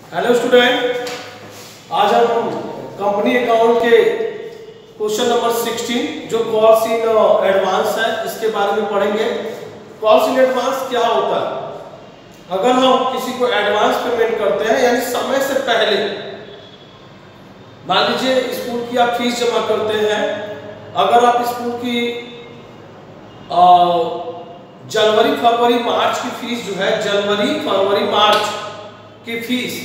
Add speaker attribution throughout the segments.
Speaker 1: Hello student, आज हम company account के क्वेश्चन नंबर 16 जो कॉल्स इन एडवांस है इसके बारे में पढ़ेंगे। कॉल्स इन एडवांस क्या होता है? अगर हम किसी को एडवांस पेमेंट करते हैं यानी समय से पहले, मान लीजिए स्कूल की आप फीस जमा करते हैं। अगर आप स्कूल की जनवरी फरवरी मार्च की फीस जो है, जनवरी फरवरी मार्च की फीस,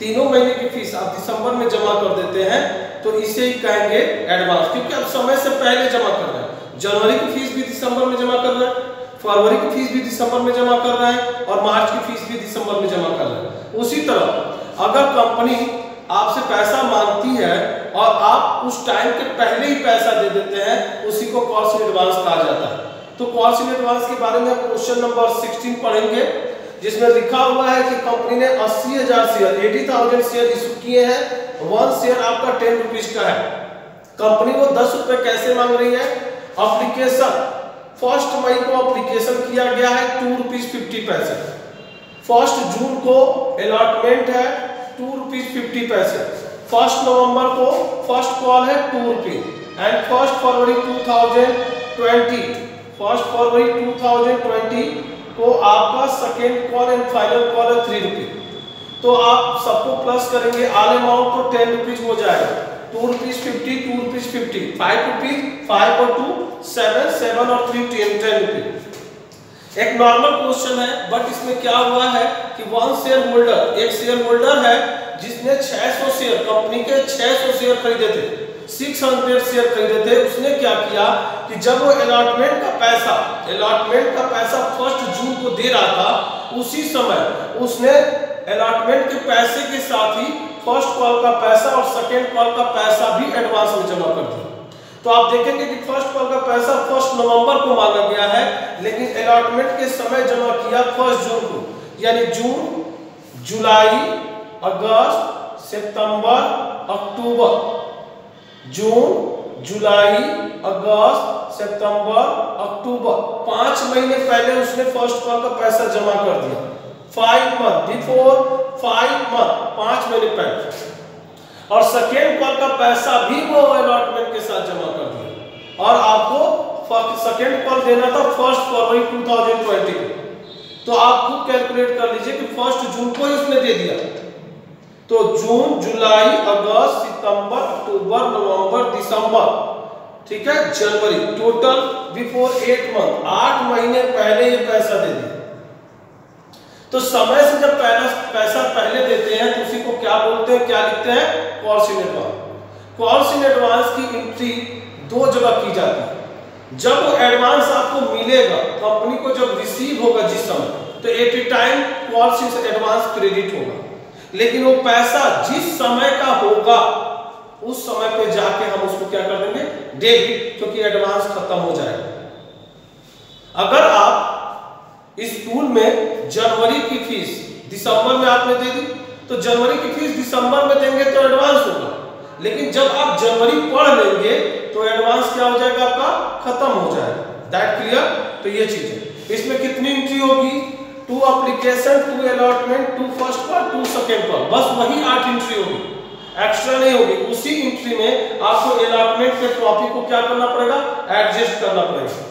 Speaker 1: तीनों महीने की फीस आप दिसंबर में जमा कर देते हैं तो इसे ही कहेंगे एडवांस, क्योंकि आप समय से पहले जमा कर रहे हैं। जनवरी की फीस भी दिसंबर में जमा कर रहे हैं, फरवरी की फीस भी दिसंबर में जमा कर रहे हैं और मार्च की फीस भी दिसंबर में जमा कर रहे हैं। उसी तरह अगर कंपनी आपसे पैसा मांगती है और आप उस टाइम के पहले ही पैसा दे देते हैं, उसी को कॉल्स इन एडवांस कहा जाता है। तो कॉल्स इन एडवांस के बारे में क्वेश्चन नंबर 16 पढ़ेंगे, जिसमें लिखा हुआ है कि कंपनी ने 80,000 शेयर 80,000 शेयर इशू किए हैं। 1 शेयर आपका 10 रुपीज का है। कंपनी को 10 रुपए कैसे मांग रही है? एप्लीकेशन 1 मई को एप्लीकेशन किया गया है 2 रुपीज 50 पैसे। 1 जून को अलॉटमेंट है 2 रुपीज 50 पैसे। 1 नवंबर को फर्स्ट कॉल है 2 रुपीज एंड 1 फरवरी 2020 को आपका second call and final call है 3 रुपीज। तो आप सबको प्लस करेंगे, ऑल अमाउंट तो 10 रुपीज हो जाएगा। 2 रुपीज 50, 2 रुपीज 50, 5 रुपीज, 5 और 2 7, 7 और 3 10 रुपीज। एक नॉर्मल क्वेश्चन है, बट इसमें क्या हुआ है कि 1 शेयर होल्डर, एक शेयर होल्डर है जिसने 600 शेयर, कंपनी के 600 शेयर खरीदे थे, 600 शेयर खरीदे थे। उसने क्या किया कि जब वो अलॉटमेंट का पैसा 1 जून को दे रहा था, उसी समय उसने अलॉटमेंट के पैसे के साथ ही फर्स्ट कॉल का पैसा और सेकेंड कॉल का पैसा भी एडवांस में जमा कर दिया। तो आप देखेंगे कि फर्स्ट कॉल का पैसा 1 नवंबर को मांगा गया है, लेकिन अलॉटमेंट के समय जमा किया 1 जून को, यानी जून, जुलाई, अगस्त, सितंबर, अक्टूबर। जून, जुलाई, अगस्त, सितंबर, अक्टूबर, 5 महीने पहले उसने फर्स्ट कॉल का पैसा जमा कर दिया। 5 मंथ बिफोर, 5 मंथ, 5 महीने पहले। और सेकेंड कॉल का पैसा भी वो अलॉटमेंट के साथ जमा कर दिया। और आपको सेकेंड कॉल देना था 1 फरवरी 2020 को। तो आप खुद कैलकुलेट कर लीजिए कि 1 जून को ही उसने दे दिया। तो जून, जुलाई, अगस्त, सितंबर, अक्टूबर, नवंबर, दिसंबर, ठीक है, जनवरी, टोटल बिफोर 8 मंथ, 8 महीने पहले ये पैसा दे दिया। तो समय से जब पैसा पहले देते हैं तो उसी को क्या बोलते हैं, क्या लिखते हैं? Calls in advance. Calls in advance की एंट्री 2 जगह की जाती है। जब वो एडवांस आपको मिलेगा, कंपनी को जब रिसीव होगा जिस समय, तो at a time calls in advance credit होगा। लेकिन वो पैसा जिस समय का होगा उस समय पे जाके हम उसको क्या कर देंगे? डेबिट, क्योंकि एडवांस खत्म हो जाएगा। अगर आप स्कूल में जनवरी की फीस दिसंबर में आपने दे दी, तो जनवरी की फीस दिसंबर में देंगे तो एडवांस होगा। लेकिन जब आप जनवरी पढ़ लेंगे तो एडवांस क्या हो जाएगा? आपका खत्म हो जाएगा। That clear? तो ये चीज है। इसमें कितनी एंट्री होगी? 2 application, 2 allotment, 2 first call, 2 second call, बस वही 8 एंट्री होगी, एक्स्ट्रा नहीं होगी। उसी एंट्री में आपको अलॉटमेंट के टॉपिक को क्या करना पड़ेगा? एडजस्ट करना पड़ेगा।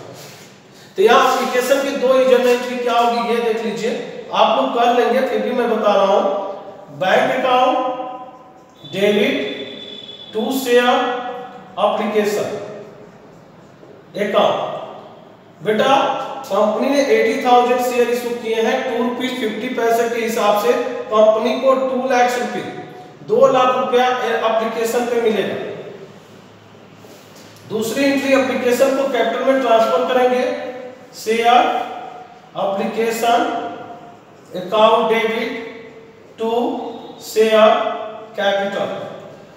Speaker 1: तो यहाँ एप्लीकेशन की 2 जनरल एंट्री क्या होगी ये देख लीजिए। आप लोग कर लेंगे, फिर भी मैं बता रहा हूं। Bank account debit 2 share application account. बेटा कंपनी ने 80,000 शेयर इशू किए हैं 2 रुपीज 50 पैसे के हिसाब से। कंपनी को 2 लाख रुपए, 2 लाख रुपया एप्लीकेशन पे मिलेगा। दूसरी एंट्री एप्लीकेशन को कैपिटल में ट्रांसफर करेंगे। Share application account debit to share capital.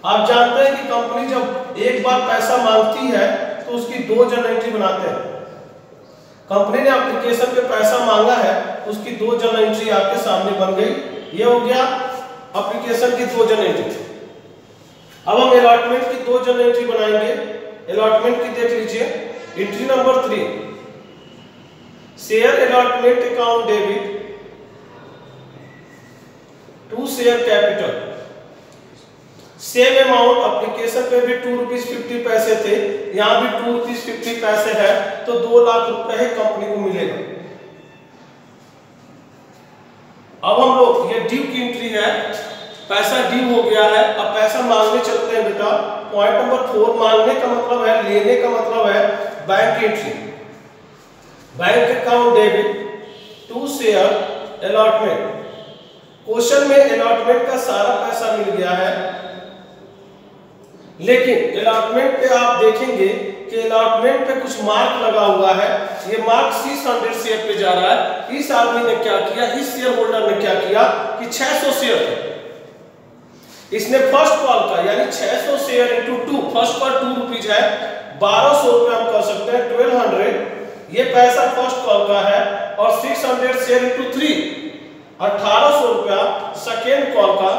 Speaker 1: आप जानते हैं कि कंपनी जब एक बार पैसा मांगती है तो उसकी 2 जनरल एंट्री बनाते हैं। कंपनी ने एप्लीकेशन पे पैसा मांगा है, उसकी 2 जनरल एंट्री आपके सामने बन गई। ये हो गया एप्लीकेशन की 2 जनरल एंट्री। अब हम अलॉटमेंट की 2 जनरल एंट्री बनाएंगे। अलॉटमेंट की देख लीजिए, entry number 3, share allotment account debit to share capital, same amount application पे भी 2 रुपीज 50 पैसे थे, यहाँ भी 2 रुपीज 50 पैसे है, तो 2 लाख रुपए कंपनी को मिलेगा। अब हम लोग ये ड्यू की एंट्री है, पैसा ड्यू हो गया है, अब पैसा मांगने चलते हैं बेटा। पॉइंट नंबर 4, मांगने का मतलब है, लेने का मतलब है bank entry. Bank account debit to share allotment. Question में अलॉटमेंट का सारा पैसा मिल गया है, लेकिन अलॉटमेंट पे आप देखेंगे कि अलॉटमेंट पे कुछ मार्क लगा हुआ है। ये मार्क 600 शेयर पे जा रहा है। इस आदमी ने क्या किया, इस शेयर होल्डर ने क्या किया कि 600 शेयर थे, इसने फर्स्ट कॉल का यानी 600 share into 2, first call 2 rupees है, 1200 रुपए हम कर सकते हैं, 1200। ये पैसा फर्स्ट कॉल का है, और 600 शेयर इंटू 3, 1800 रुपया सेकेंड कॉल का।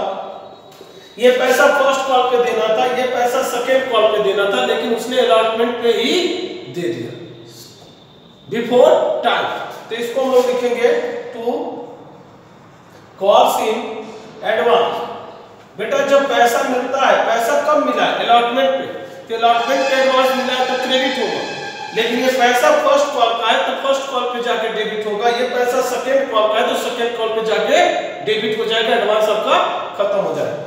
Speaker 1: ये पैसा फर्स्ट कॉल पे देना था, ये पैसा सेकेंड कॉल पे देना था, लेकिन उसने अलॉटमेंट पे ही दे दिया बिफोर टाइम। तो इसको हम लोग लिखेंगे टू कॉल्स इन एडवांस। बेटा जब पैसा मिलता है, पैसा कब मिला है, अलॉटमेंट पे, तो अलॉटमेंट पे एडवांस मिला है तो क्रेडिट होगा, लेकिन ये पैसा फर्स्ट कॉल का है तो फर्स्ट कॉल पे जाके डेबिट होगा, ये पैसा सेकेंड कॉल का है तो सेकेंड कॉल पे जाके डेबिट हो जाएगा, एडवांस आपका खत्म हो जाएगा।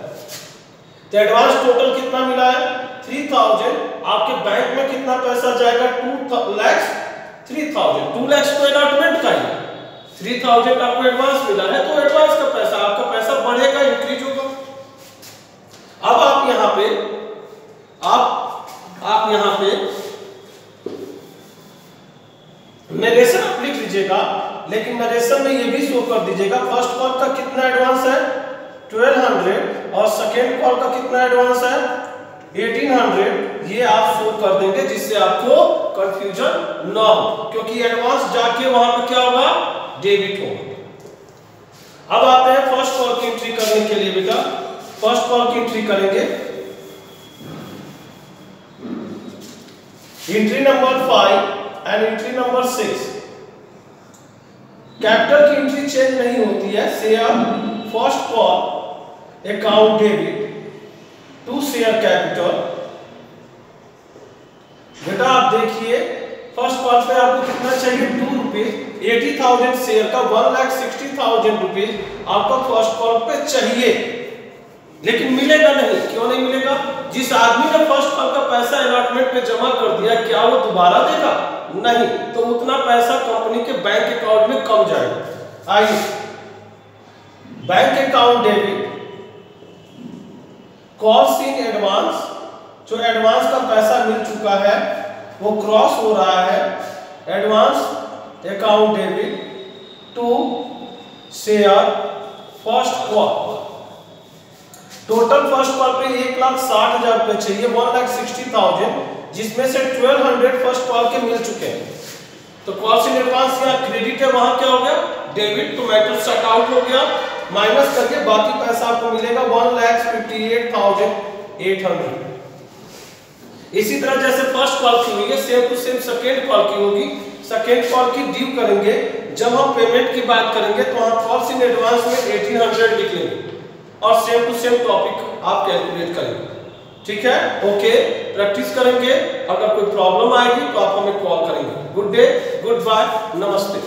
Speaker 1: तो एडवांस टोटल कितना मिला है 3000। आपके बैंक में कितना पैसा जाएगा 2 लाख 3000। 2 लाख तो अलॉटमेंट का ही, 3000 आपको एडवांस मिला है, तो एडवांस का पैसा, आपका पैसा बढ़ेगा, इंक्रीज होगा। अब आप यहां पे आप यहां पे नरेशन आप लिख लीजिएगा, लेकिन नरेशन में ये भी शो कर दीजिएगा फर्स्ट कॉल का कितना एडवांस है 1200, और सेकेंड कॉल का कितना एडवांस है 1800। ये आप शो कर देंगे जिससे आपको कंफ्यूजन ना हो, क्योंकि एडवांस जाके वहां पे क्या होगा, डेबिट होगा। अब आते हैं फर्स्ट कॉल की एंट्री करने के लिए। बेटा फर्स्ट कॉल की एंट्री करेंगे, entry number 5 and entry number 6। Capital की एंट्री चेंज नहीं होती है। Share first call account debit to share capital. बेटा आप देखिए फर्स्ट कॉल पे आपको कितना चाहिए 2 रुपीज, 80,000 शेयर का 1,60,000 रुपीज आपको फर्स्ट कॉल पे चाहिए, लेकिन मिलेगा नहीं। क्यों नहीं मिलेगा, जिस आदमी ने फर्स्ट कॉल का पैसा अलॉटमेंट पे जमा कर दिया, क्या वो दोबारा देगा, नहीं, तो उतना पैसा कंपनी के बैंक अकाउंट में कम जाएगा। आइए bank account debit calls in advance, जो एडवांस का पैसा मिल चुका है वो क्रॉस हो रहा है, advance account debit to share first call. Total first call पे 1,60,000 रुपए चाहिए, 1,60,000, जिसमें से 1200 फर्स्ट कॉल के मिल चुके हैं। तो कॉल्स इन एडवांस यहाँ क्रेडिट है, वहां क्या हो गया डेबिट, तो मैटर शट आउट हो गया, माइनस करके बाकी पैसा आपको मिलेगा 1,58,800। इसी तरह जैसे फर्स्ट कॉल की हुई है, same to same second call की होगी। सेकेंड कॉल की ड्यू करेंगे, जब हम पेमेंट की बात करेंगे तो हम कॉल्स इन एडवांस में 1800 लिख लेंगे, और सेम टू सेम टॉपिक आप कैलकुलेट करेंगे। ठीक है, ओके, प्रैक्टिस करेंगे। अगर कोई प्रॉब्लम आएगी तो आप हमें कॉल करेंगे। गुड डे, गुड बाय, नमस्ते।